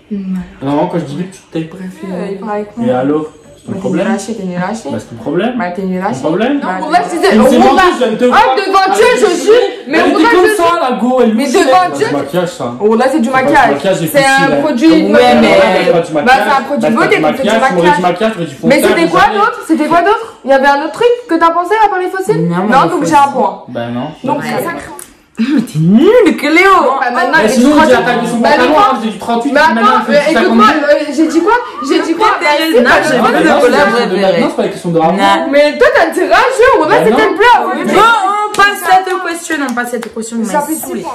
Non, quand je dis bip, tu t'es bref. Il parle avec moi. Et alors? C'est ton problème? T'es nul à chier. Bah, c'est ton problème. Bah, t'es nul à chier. Ton problème? Non, on va se dire. Ah, devant Dieu, je suis. Mais on va comme ça, la go, elle mais devant Dieu. C'est du maquillage, ça. Oh, là, c'est du maquillage. C'est un produit. Ouais, mais. Bah, c'est un produit beauté, c'est du maquillage. Mais c'était quoi d'autre? C'était quoi d'autre? Il y avait un autre truc que t'as pensé à part les fossiles? Non, donc j'ai un point. Bah, non. Donc, c'est 5. Mais t'es nul, Cléo! Maintenant, sinon, il a attaqué son pantalon, j'ai du 38. Mais attends, écoute-moi, j'ai dit quoi? J'ai dit quoi? Non, j'ai pas de couleur préférée. Non, c'est pas la question de rapport. Mais toi, t'as tiré un jeu, là, c'était le bleu. Bon, on passe à cette question, Ça fait saouler.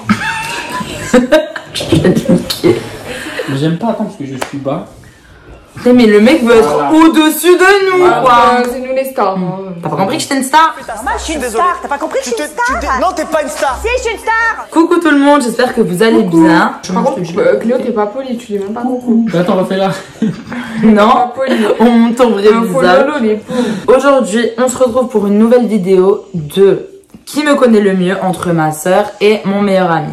Mais j'aime pas attendre parce que je suis bas. Mais le mec veut être au-dessus de nous, quoi! C'est nous les stars. T'as pas compris que j'étais une star? Je suis une star, t'as pas compris que je suis une star? Non, t'es pas une star. Si, je suis une star. Coucou tout le monde, j'espère que vous allez bien. Par contre, Cléo, t'es pas poli, tu dis même pas coucou. Attends, refais-la. Non, on monte ton vrai visage. Aujourd'hui, on se retrouve pour une nouvelle vidéo de qui me connaît le mieux entre ma soeur et mon meilleur ami.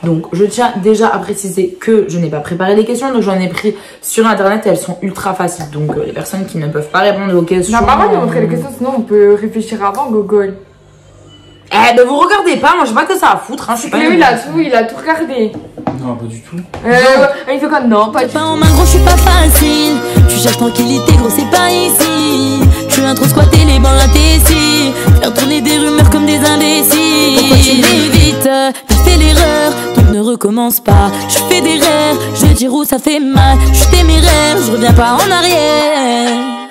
Donc, je tiens déjà à préciser que je n'ai pas préparé les questions, donc j'en ai pris sur internet et elles sont ultra faciles. Donc, les personnes qui ne peuvent pas répondre aux questions. On n'a pas mal de montrer les questions, sinon on peut réfléchir avant, Gogol. Eh, ben vous regardez pas, moi j'ai pas que ça à foutre. Hein, Cléo, il a tout regardé. Non, pas du tout. Il fait comme non, pas du tout. En main, gros, je suis pas facile. Tu cherches tranquillité, gros, c'est pas ici. Tu viens trop squatter les bancs indécis. Faire tourner des rumeurs comme des imbéciles. Pourquoi tu m'évites? T'as fait l'erreur, donc ne recommence pas. Je fais des rêves, je veux dire où ça fait mal. Je suis téméraire, je reviens pas en arrière.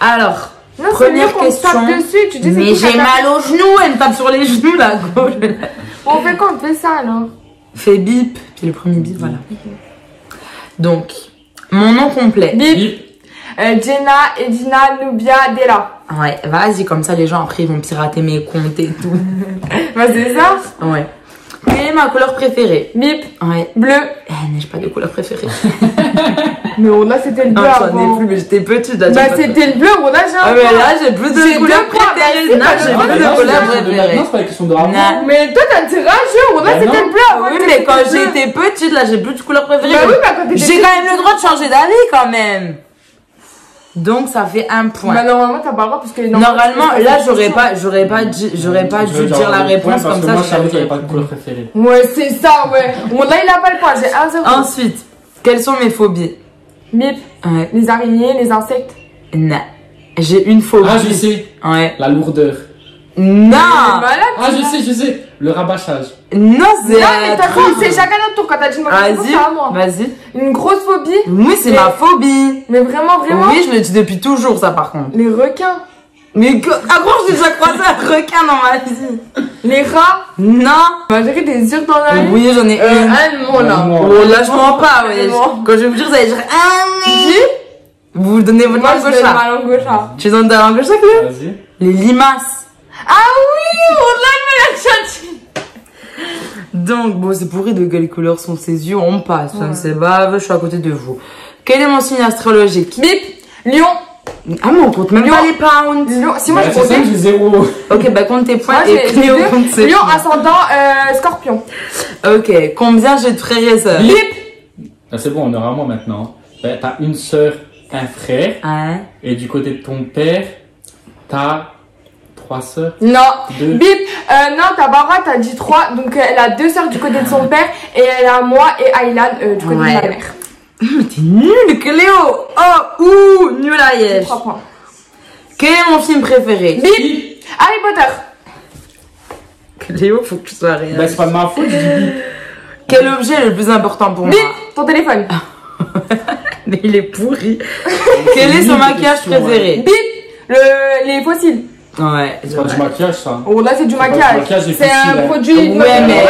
Alors, Non, première question. Dessus, tu dis, mais j'ai mal aux genoux, elle me tape sur les genoux la gauche. On fait quoi? On fait ça alors? Fais bip, puis le premier bip, voilà. Donc, mon nom complet. Bip. Jenna, Edina, Nubia, Della. Ouais, vas-y, comme ça les gens après ils vont pirater mes comptes et tout. Bah c'est ça? Ouais. Quelle est ma couleur préférée? Bip. Ouais. Bleu. J'ai pas de couleur préférée. Mais on a c'était le bleu. Non, j'en ai plus, mais j'étais petite. Bah c'était le bleu, on a j'ai ah, mais là j'ai plus de couleurs préférées. Non, j'ai plus de couleurs préférées. Non, c'est pas la question de rapport. Mais toi t'as tiré un jeu, on a c'était le bleu. Oui, mais quand j'étais petite, là j'ai plus de couleur préférée. Bah oui, bah quand t'étais j'ai quand même le droit de changer d'avis quand même. Donc ça fait un point. Bah normalement t'as pas le droit parce que normalement là j'aurais pas dû dire la réponse comme ça. Moi je savais qu'il n'y avait pas de couleur préférée. Ouais c'est ça ouais. Bon là il a pas le point, j'ai 1-0. Ensuite, quelles sont mes phobies? Bip. Ouais. Les araignées, les insectes. Non. J'ai une phobie. Ah je sais. Ouais. La lourdeur. Non. Ah je sais. Le rabâchage. Non c'est. Non mais t'attends, c'est chacun notre tour quand t'as dit ma réponse à moi. Vas-y. Une grosse phobie. Oui c'est ma phobie. Mais vraiment. Oui je le dis depuis toujours ça par contre. Les requins. Mais à quoi j'ai déjà croisé un requin dans ma vie? Les rats. Non. Bah j'ai des yeux dans la vie. Oui j'en ai une. Allemand là. Oh là je mens pas ouais. Quand je vais vous dire vous allez dire vous donnez votre langue gauche. Ma langue gauche. Tu donnes ta langue gauche là? Vas-y. Les limaces. Ah oui, on l'a mis la chatte. Donc, bon, c'est pourri de quelle couleur sont ses yeux, on passe. Ouais. C'est bave, je suis à côté de vous. Quel est mon signe astrologique? Bip, Lion. Ah, mais on compte même pas les pounds. Lion, si moi je compte. J'ai 0. Ok, bah compte tes points et Cléo compte ses Lion, points. ascendant, Scorpion. Ok, combien j'ai de frères et sœurs? Bip. C'est bon, on aura moi maintenant. T'as une sœur, un frère. Ouais. Et du côté de ton père, t'as 3 sœurs. Non. 2. Bip. Non, t'as Barbara, t'as dit 3. Donc elle a 2 sœurs du côté de son père. Et elle a moi et Aylan du côté de ma mère. Mais t'es nul, Cléo. Oh, ouh, nul à Yesh. 3 points. Quel est mon film préféré? Bip. Harry Potter. Cléo, faut que tu sois réel. Bah c'est pas de ma faute, je dis bip. Quel objet est le plus important pour moi? Bip. Ton téléphone. Mais il est pourri. Quel est son maquillage préféré? Bip. Les fossiles. Ouais, c'est pas du maquillage ça. Oh là c'est du maquillage. C'est un produit. Ouais mais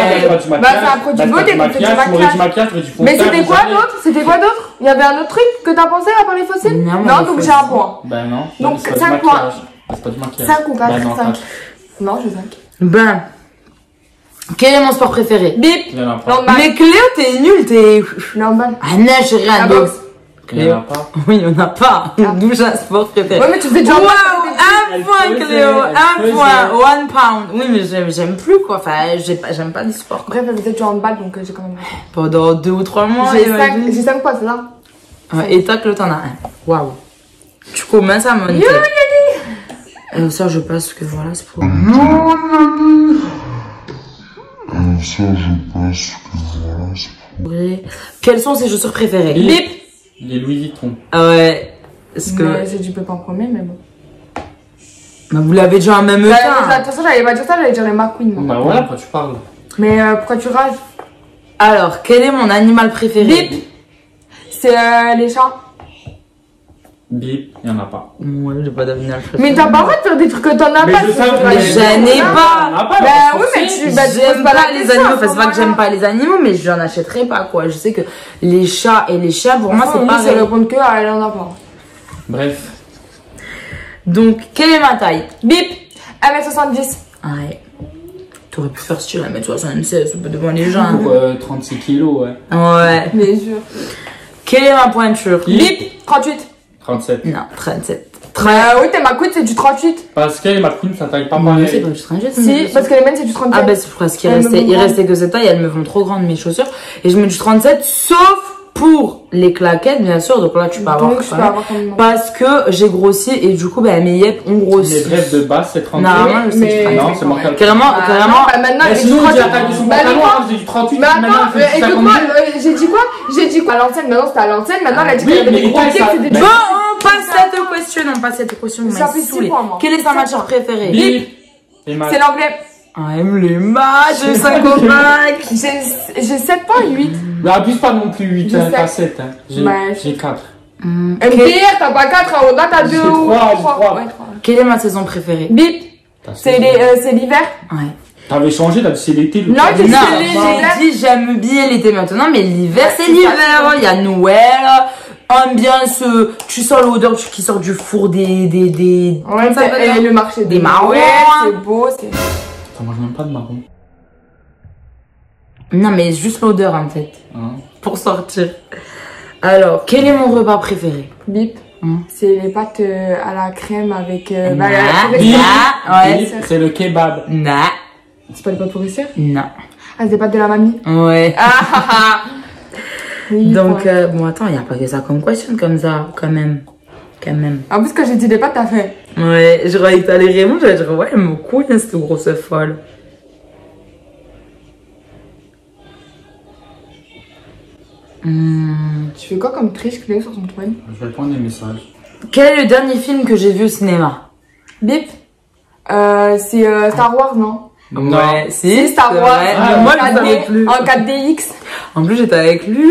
bah c'est un produit beauté donc c'est du maquillage. Mais c'était quoi d'autre? C'était quoi d'autre? Il y avait un autre truc que t'as pensé à part les fossiles? Non donc j'ai un point. Ben non. Donc 5 points. C'est pas du maquillage. 5 ou 4? 5. Non j'ai 5. Ben. Quel est mon sport préféré? Bip. Mais Cléo t'es nul, t'es. Normal. Ah non j'ai rien d'autre. Il y en a pas. Oui il y en a pas. D'où j'ai un sport préféré. Ouais mais tu fais du handball. Un point, Cléo. Un point. 1 pound. Oui, mais j'aime plus, quoi. Enfin, j'aime pas les sports. Bref, elle faisait du handball, donc j'ai quand même. Pendant 2 ou 3 mois. J'ai 5 points, c'est ça? Ouais, et tac, l'autre, t'en as un. Waouh. Tu commences à monter. Ça, je pense que voilà, c'est pour. Ça, je pense que voilà, c'est pour. Quelles sont ses chaussures préférées? Bip. Les Louis Vuitton. Ah ouais. Est-ce que. J'ai dit pas en premier, mais bon. Bah, vous l'avez déjà en même temps. De toute façon, j'allais pas dire ça, j'allais dire les McQueen, moi. Bah voilà, pourquoi tu parles? Mais pourquoi tu rages? Alors, quel est mon animal préféré? Bip. C'est les chats. Bip, il y en a pas. Ouais, j'ai pas d'animal préféré. Mais t'as pas le droit de faire des trucs que t'en as Mais pas. je sais, Mais j'en ai pas. Bah oui, mais tu J'aime pas les animaux, enfin, c'est pas que j'aime pas les animaux, mais j'en achèterai pas, quoi. Je sais que les chats et les chiens, pour moi, c'est pas. C'est le compte que elle en a pas. Bref. Donc, quelle est ma taille? Bip. 1m70. Ouais. T'aurais pu faire style 1m76, un peu devant les gens. Pour 36 kilos, ouais. Ouais. Bien sûr. Quelle est ma pointure? Bip. 38. 37. Non, 37. Oui, t'es McQueen, c'est du 38. Parce que les McQueen, ça taille pas Non, pareil. c'est pas du 38. Si, parce que les miennes, c'est du 37. Ah, bah, c'est parce qu'il restait que cette taille, elles me font trop grandes, mes chaussures. Et je mets du 37, sauf pour les claquettes, bien sûr. Donc là, tu peux avoir. Parce que j'ai grossi et du coup, bah, mes yep ont grossi. Les brefs de base, c'est 38. Non, je sais que non, c'est manqué. Carrément. Maintenant, Mais sinon, j'ai la taille de son pantalon, j'ai du 38. Mais attends, écoute-moi, j'ai dit quoi? À l'ancienne, maintenant c'était à l'ancienne, maintenant elle a dit qu'elle avait des gros pieds, c'était des. Bon, on passe cette question, Ça fait 6 points, moi. Quelle est sa matière préférée? C'est l'anglais. Ah, aime les maths, j'ai 5 au bac. J'ai 7 points, 8. Mais abuse pas non plus 8, t'as 7. J'ai 4. MDR, t'as pas 4, là t'as 2 ou 3. Quelle est ma saison préférée? Bip. C'est l'hiver. Ouais. T'avais changé, t'as dit c'est l'été. Non, j'ai dit j'aime bien l'été maintenant, mais l'hiver c'est l'hiver. Il y a Noël, ambiance, tu sens l'odeur qui sort du four des ouais, le marché des marrons. C'est beau, c'est. Ça mange même pas de marron. Non, mais juste l'odeur en fait. Hein? Pour sortir. Alors, quel est mon repas préféré? Bip. C'est les pâtes à la crème avec. C'est le kebab. Non. C'est pas les pâtes pourrissées? Non. Ah, c'est des pâtes de la mamie? Ouais. Oui, donc, bon, attends, il n'y a pas que ça comme question comme ça, quand même. En plus, quand j'ai dit des pâtes, t'as fait. Ouais, je croyais que t'allais répondre, j'allais dire, ouais, elle me couille, cette grosse folle. Tu fais quoi comme triche, Cléo, sur son téléphone? Je vais prendre des messages. Quel est le dernier film que j'ai vu au cinéma? Bip. C'est Star Wars, non? Ouais, c'est Star Wars. Moi, je savais plus. En 4DX. En plus, j'étais avec lui.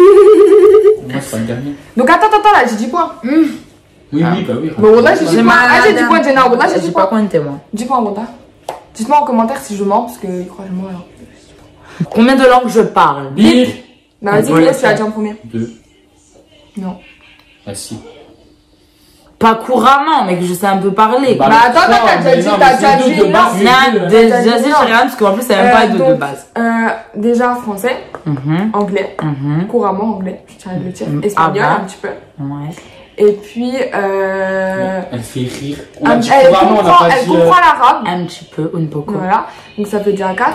Moi, c'est pas le dernier. Donc, attends, là, j'ai 10 points. Oui, bah oui. Bon, là, j'ai 10 points. Ah, j'ai 10 points, Jenna. Là, j'ai 10 pas points. compté, moi. 10 points, Ronda. Dites-moi en commentaire si je mens, parce que je crois que je mens alors. Combien de langues je parle? Bip. Non, vas-y, Cléo, tu l'as dit en premier. 2. Non. Ah, si. Pas couramment, mais que je sais un peu parler. Bah, attends, t'as déjà dit, non. Non, déjà, j'ai rien, parce qu'en plus, ça même pas de base. Déjà, français, anglais, couramment anglais, je tiens à le dire, espagnol, un petit peu. Ouais. Et puis, Elle fait rire. elle comprend l'arabe. Un petit peu, un peu. Voilà, donc ça fait déjà 4.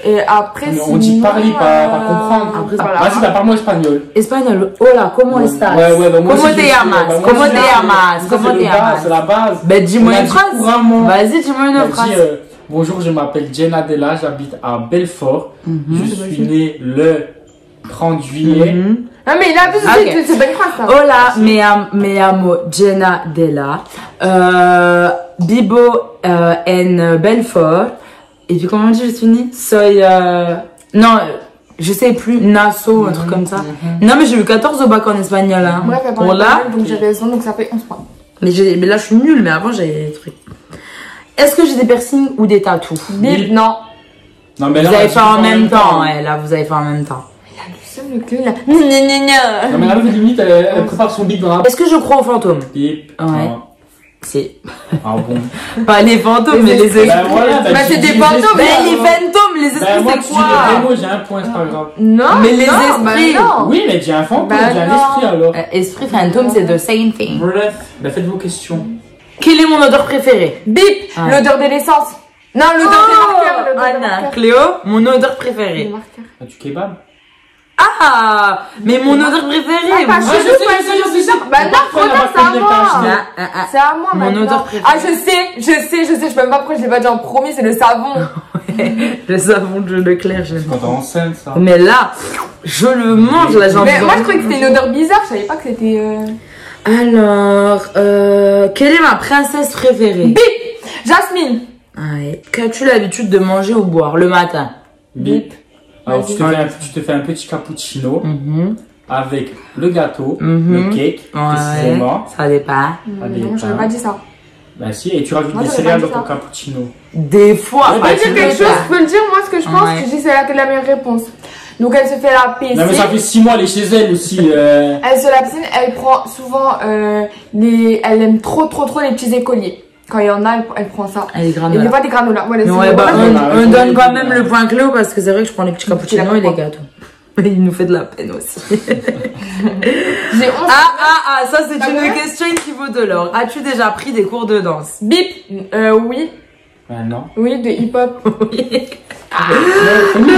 Et après, on dit parler, pas comprendre. Vas-y, t'as parle-moi espagnol. Espagnol, hola, ¿cómo estás? Ouais, ¿Cómo te llamas? ¿Cómo te llamas? C'est la base. Ben, dis-moi une phrase. Vas-y, dis-moi une phrase. Bonjour, je m'appelle Jenna Della, j'habite à Belfort. Je suis née le 30 juillet. Non, mais il a vu, c'est pas une phrase, ça. Hola, me llamo Jenna Della. Vivo en Belfort. Et puis comment on dit je suis née? Non, je sais plus, Nassau, un truc comme ça. Non, mais j'ai eu 14 au bac en espagnol. Hein. Bref, elle parle espagnol, donc j'ai raison, donc ça fait 11 points. Mais là, je suis nulle, mais avant, j'avais des trucs. Est-ce que j'ai des piercings ou des tatous? Bip, non. Non, mais là, vous avez fait en même temps, ouais, là, vous avez fait en même temps. Il a le seum, le cul, là. Non, mais là, limite, elle prépare son bip dans la... Est-ce que je crois aux fantômes? Bip. Ouais. C'est. Ah bon? Pas les fantômes, mais les esprits. Bah, c'est des fantômes. Mais les fantômes, les esprits, c'est quoi? Moi, j'ai un point, c'est pas grave. Non. Mais les esprits. Oui, mais j'ai un fantôme, j'ai un esprit alors. Esprit, fantôme, c'est the same thing. Bref, faites vos questions. Quelle est mon odeur préférée? Bip. L'odeur des naissances. Non, l'odeur des marqueurs. Anna, Cléo, mon odeur préférée. Du kebab. Ah, mais mon odeur préférée. Bah non, trop tard, c'est à moi. C'est à moi, mon odeur préférée. Ah, je sais sais même pas pourquoi je l'ai pas déjà en premier, c'est le savon. Le savon de Leclerc, j'aime pas. Quand t'es enceinte, ça. Mais là, je le mange, là, j'ai envie. Mais moi, je croyais que c'était une odeur bizarre, je savais pas que c'était. Alors, quelle est ma princesse préférée? Bip. Jasmine. Ouais. Qu'as-tu l'habitude de manger ou boire le matin? Bip. Alors, tu te fais un petit cappuccino avec le gâteau, le cake, précisément. Ça dépend. Non, j'aurais pas dit ça. Bah si, et tu rajoutes des céréales dans ton cappuccino. Des fois. Je peux dire quelque chose, je peux le dire, moi, ce que je pense, je dis c'est la meilleure réponse. Donc, elle se fait la PC. Non, mais ça fait 6 mois, elle est chez elle aussi. Elle se la piscine, elle prend souvent elle aime trop les petits écoliers. Quand il y en a, elle prend ça. Elle est granola. Et des fois des granolas. Voilà, on donne quand même le point Cléo parce que c'est vrai que je prends les petits cappuccinos et les gâteaux. Il nous fait de la peine aussi. J'ai 11 Ah, ça c'est une question qui vaut de l'or. As-tu déjà pris des cours de danse? Bip. Oui. Non. Oui, de hip-hop. Oui.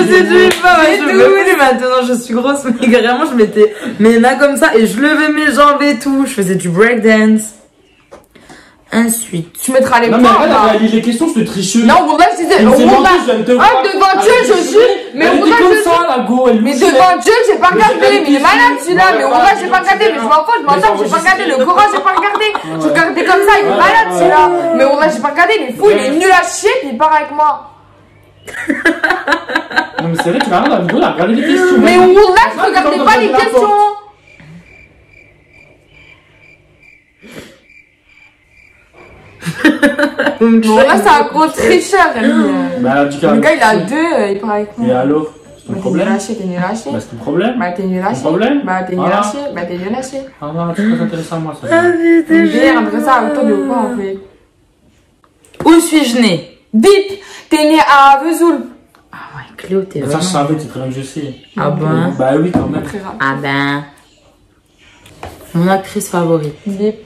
C'est du hip-hop, je veux plus maintenant, je suis grosse, mais carrément je mettais mes mains comme ça et je levais mes jambes et tout. Je faisais du breakdance. Ensuite, tu mettras les points. Non, mais elle a les questions, je te triche. Non, Wallah, je disais, devant Dieu, je jure. Mais elle était comme ça, la go, mais devant Dieu, j'ai pas regardé. Mais il est malade, celui-là. Mais Wallah, j'ai pas regardé. Mais je m'en fous, je m'en tape, j'ai pas regardé. Le Coran, j'ai pas regardé. Je regardais comme ça, il est malade, celui-là. Mais Wallah, j'ai pas regardé. Il est fou, il est nul à chier, puis il part avec moi. Non, mais c'est vrai, tu vas regarder la vidéo, là, regarder les questions. Mais Wallah, je regardais pas les questions. Là, c'est un gros tricheur. Le gars, il a 2, il part avec moi. Et alors, c'est ton problème? T'es nul à chier. Bah, c'est ton problème. Bah, t'es nul à chier. Problème? Bah, t'es nul à chier. Bah, t'es nul à chier. Ah, non, c'est très intéressant, moi, ça. J'ai un ça avec toi de quoi, en fait? Où suis-je né? Bip. T'es né à Vesoul. Ah ouais, Cléo, t'es vraiment... Ça, je savais, c'est très bien que je sais. Ah ben? Bah oui, quand même. Ah ben. Mon actrice favorite. Bip.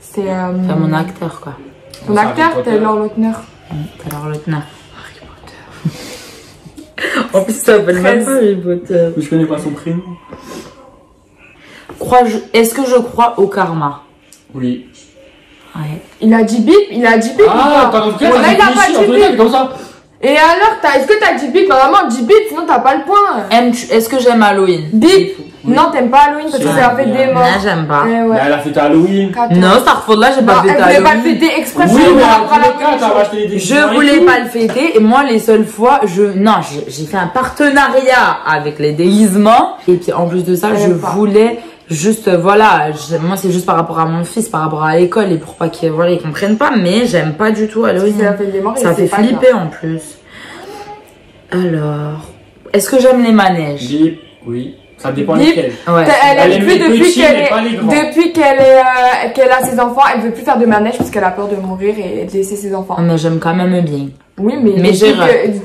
C'est enfin, mon acteur, quoi. Ton acteur, t'es Laure Lautner. T'es Laure Lautner. Harry Potter. En plus, ça s'appelle même pas Harry Potter. Je connais pas son prénom. Est-ce que je crois au karma? Oui. Ouais. Il a dit bip, Ah, t'as compris? Là, il a pas dit bip. Comme ça. Et alors, est-ce que t'as dit bip? Normalement, dis bip, sinon t'as pas le point. Est-ce que j'aime Halloween? Bip. Oui. Non, t'aimes pas Halloween parce que c'est la fête des morts. Non, j'aime pas. Ouais. Mais elle a fêté Halloween. Non, Starford là, j'ai pas fêté Halloween. Elle voulait pas le fêter exprès. Oui, mais je voulais pas le fêter et moi, les seules fois, j'ai fait un partenariat avec les déguisements. Et puis, en plus de ça, je voulais juste, voilà, moi, c'est juste par rapport à mon fils, par rapport à l'école et pour pas qu'ils, voilà, ils comprennent pas, mais j'aime pas du tout Halloween. C'est la fête des morts. Ça fait flipper en plus. Alors, est-ce que j'aime les manèges? Oui. Ça dépend lesquels. Ouais. Elle aime plus depuis qu'elle a ses enfants, elle veut plus faire de manège parce qu'elle a peur de mourir et de laisser ses enfants. Mais j'aime quand même bien. Oui, mais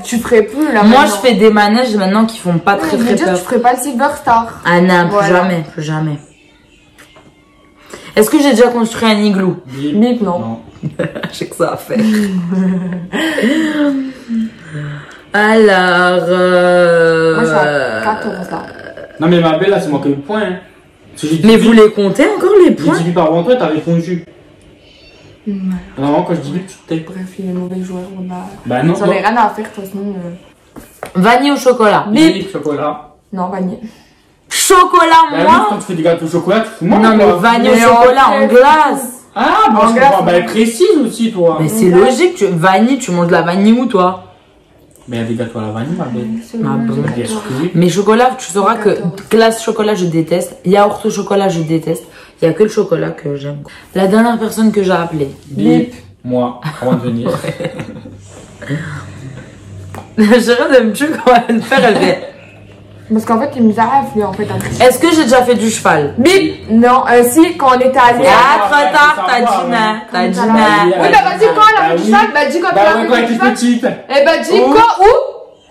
tu ferais plus là. Moi, je fais des manèges maintenant qui font pas très peur. Tu ferais pas le Silver Star. Ah non, plus jamais. Est-ce que j'ai déjà construit un igloo? Bip, non. Je sais que ça a fait. Alors, moi, je suis à 14 là. Non, mais ma belle, là, c'est moi qui ai le point. Hein. Mais vous les comptez encore les points? J'ai dit par avant toi, t'as répondu. Non, quand je dis tu te tais. Bref, il est mauvais joueur. Bah non. J'en ai rien à faire, de toute façon. Vanille au chocolat? Bip, chocolat. Non, vanille. Chocolat, bah, moi? Oui, quand tu fais des gâteaux au chocolat, tu fous moi. Non, mais vanille au chocolat en glace. Ah, bon, je comprends. Bah, précise aussi, toi. Mais c'est logique, vanille, tu manges de la vanille où, toi? Mais il y a des gâteaux à la vanille, ma belle. Ah bon. Mais chocolat, tu sauras que glace chocolat, je déteste. Yaourt au chocolat, je déteste. Il n'y a que le chocolat que j'aime. La dernière personne que j'ai appelée. Bip. Moi, avant de venir. J'ai rien de me tuer quand elle le fait, elle fait. Parce qu'en fait, il nous arrive, lui, en fait, un Est-ce que j'ai déjà fait du cheval? Bip. Non, si, quand on était allé. Ah, trop tard, t'as dit non. T'as dit non. Oui, bah vas-y, quand elle a fait du cheval, bah dis quand elle a fait du cheval. Quand elle était petite. Eh bah dis quand, où?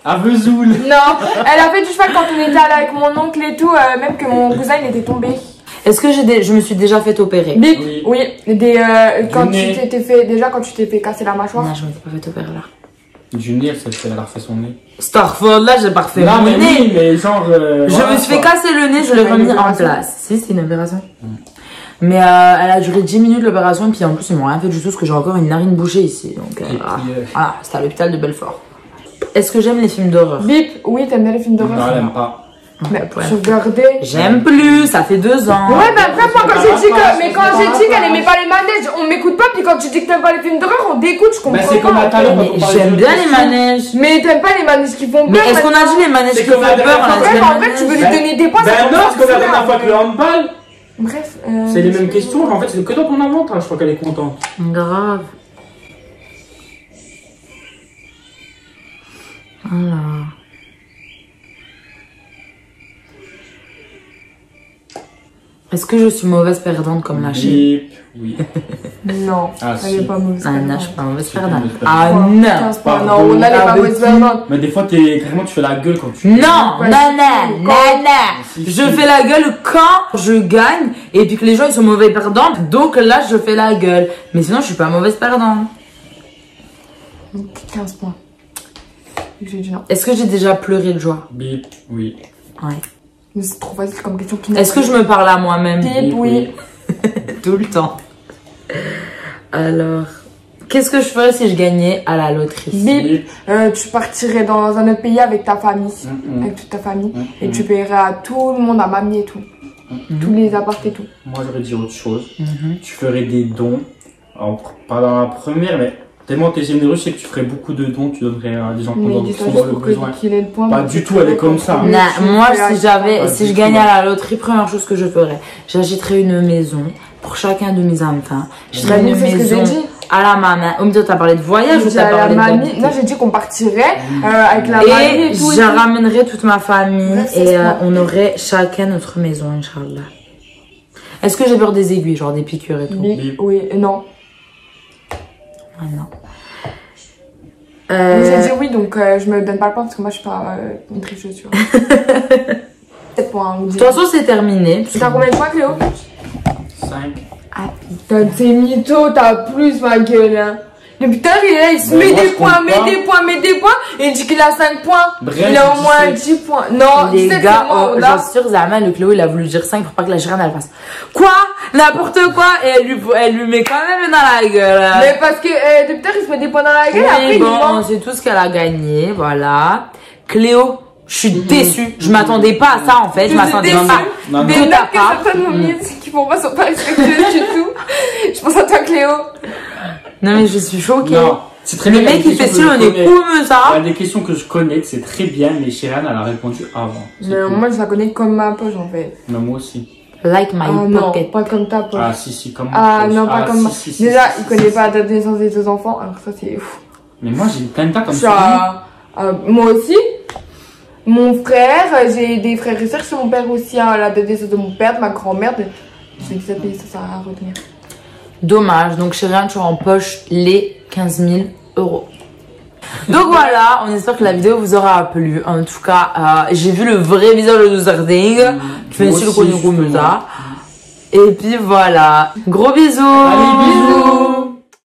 À Vesoul. Non, elle a fait du cheval quand on était allé avec mon oncle et tout, même que mon cousin, il était tombé. Est-ce que je me suis déjà fait opérer? Bip, Oui. oui. Quand tu nez. t'étais fait, déjà quand tu t'es fait casser la mâchoire. Non, je m'étais pas fait opérer là. Du nez, elle a refait son nez. Starford, là, j'ai pas refait Non, mon mais nez. oui, mais genre. Je me suis fait casser le nez, je l'ai C'est pas remis une en opération. place. Si, c'est une opération. Mais elle a duré 10 minutes l'opération, et puis en plus, ils m'ont rien fait du tout, parce que j'ai encore une narine bouchée ici. Donc, Et puis, voilà, c'était à l'hôpital de Belfort. Est-ce que j'aime les films d'horreur? Bip, oui, t'aimes bien les films d'horreur. Non, elle aime pas. Mais Ouais. tu regardais. J'aime plus, ça fait 2 ans. Ouais, bah après, moi, quand j'ai dit que, mais quand c'est j'ai pas dit qu'elle grave. aimait pas les manèges, on m'écoute pas, puis quand tu dis que t'aimes pas les films d'horreur, on t'écoute, je comprends Bah, c'est comme pas. à tout à l'heure, Mais quand on parlait j'aime de bien les questions. manèges. Mais t'aimes pas les manèges qui font Mais peur. est-ce qu'on a dit les manèges C'est qui comme font la peur? dernière On a fois. dit les Bref, en fait, tu veux manèges. lui donner des points. Ben non, parce que la dernière fois que le handball, Bref. c'est les mêmes questions. En fait, c'est que dans ton inventaire, je crois qu'elle est contente. Grave. Alors. Est-ce que je suis mauvaise perdante comme la Chine? Bip, oui. Non, Ah, elle si. est pas mauvaise. Ah non, je suis pas mauvaise Si, perdante. mauvaise Ah perdante. non. 15 points. Pardon. Non, on a les pas Avec mauvaise qui? perdante. Mais des fois, carrément, tu fais la gueule quand tu. Non, Ouais, nana, si, nana. Si, Je si. fais la gueule quand je gagne et puis que les gens ils sont mauvais perdants. Donc là, je fais la gueule. Mais sinon, je suis pas mauvaise perdante. 15 points. J'ai dit non. Est-ce que j'ai déjà pleuré de joie? Bip, oui. Ouais. Mais c'est trop facile comme question. Qui Est-ce que je me parle à moi-même? Bip, oui. Tout le temps. Alors, qu'est-ce que je ferais si je gagnais à la loterie? Bip, tu partirais dans un autre pays avec ta famille, Mm, mm. avec toute ta famille, Mm, et mm. tu paierais à tout le monde, à mamie et tout. Tous les apparts et tout. Moi, j'aurais dit autre chose. Tu ferais des dons. Alors, pas dans la première, mais tellement t'es généreux, je sais que tu ferais beaucoup de dons. Tu donnerais à des gens qui Mais sont dis-toi dans juste le pour besoin. qu'il ait le point. Pas du tout, elle est comme ça. Mais Nah, tu moi, fais si Pas je du gagnais tout. à la loterie, première chose que je ferais, j'achèterais une maison pour chacun de mes enfants. J'achèterais une C'est ce que j'ai maison dit. à la maman. Oh, mais toi, t'as parlé de voyage ou J'ai dit t'as à la parlé mamie. d'habiter? Non, j'ai dit qu'on partirait avec la mamie Et et tout. je ramènerais toute ma famille Bref, et c'est ça. on aurait chacun notre maison, Inch'Allah. Est-ce que j'ai peur des aiguilles, genre des piqûres et tout? Bip, oui, non. Ah non. Mais j'ai dit oui, donc je me donne pas le point parce que moi je suis pas une tricheuse. 7 points. De toute façon, c'est terminé. T'as combien de points, Cléo? 5. Ah, T'as tes mythos, t'as plus ma gueule. Hein. Depuis tout à l'heure, il est là, il se Mais met moi, des je points, compte met pas. des points, met des points, et il dit qu'il a 5 points. Bref, il a au moins 17. 10 points. Non, les 17, gars, c'est moi, oh, là. j'assure, Zama, le Cléo, il a voulu dire 5 pour pas que la Gérane, elle fasse quoi? N'importe quoi. Et elle lui met quand même dans la gueule. Mais parce que depuis tout à l'heure, il se met des points dans la gueule, après Oui, il bon, ment. c'est tout ce qu'elle a gagné, voilà. Cléo, je suis déçue. Je m'attendais pas à ça, en fait. Je Je suis m'attendais déçue. pas. Non, Des non. Tout notes à que part. certaines momies qui font pas sont pas respectueuses du tout. Je pense à toi, Cléo. Non, mais je suis choquée. Non, c'est très Le bien. mec, il fait si on est Il comme y ça. a des questions que je connais, que c'est très bien, mais Shiran, elle a répondu avant. C'est Mais cool. moi, je la connais comme ma poche en fait. Mais moi aussi. Like my Ah non, pocket. pas comme ta poche. Ah, si, comme Ah moi. non, pas comme moi. si, Déjà, si, il si, connaît si. pas la date de naissance des deux enfants, alors ça c'est ouf. Mais moi, j'ai plein de tas comme Je suis ça. moi aussi. Mon frère, j'ai des frères et sœurs, c'est mon père aussi, hein, la date de naissance de mon père, de ma grand-mère. J'ai dit ça, mais ça sert à retenir. Dommage. Donc, Chériane, tu empoches les 15 000 €. Donc voilà, on espère que la vidéo vous aura plu. En tout cas, j'ai vu le vrai visage de Zarding. Tu fais aussi le connu comme ça. Et puis voilà. Gros bisous. Allez, bisous.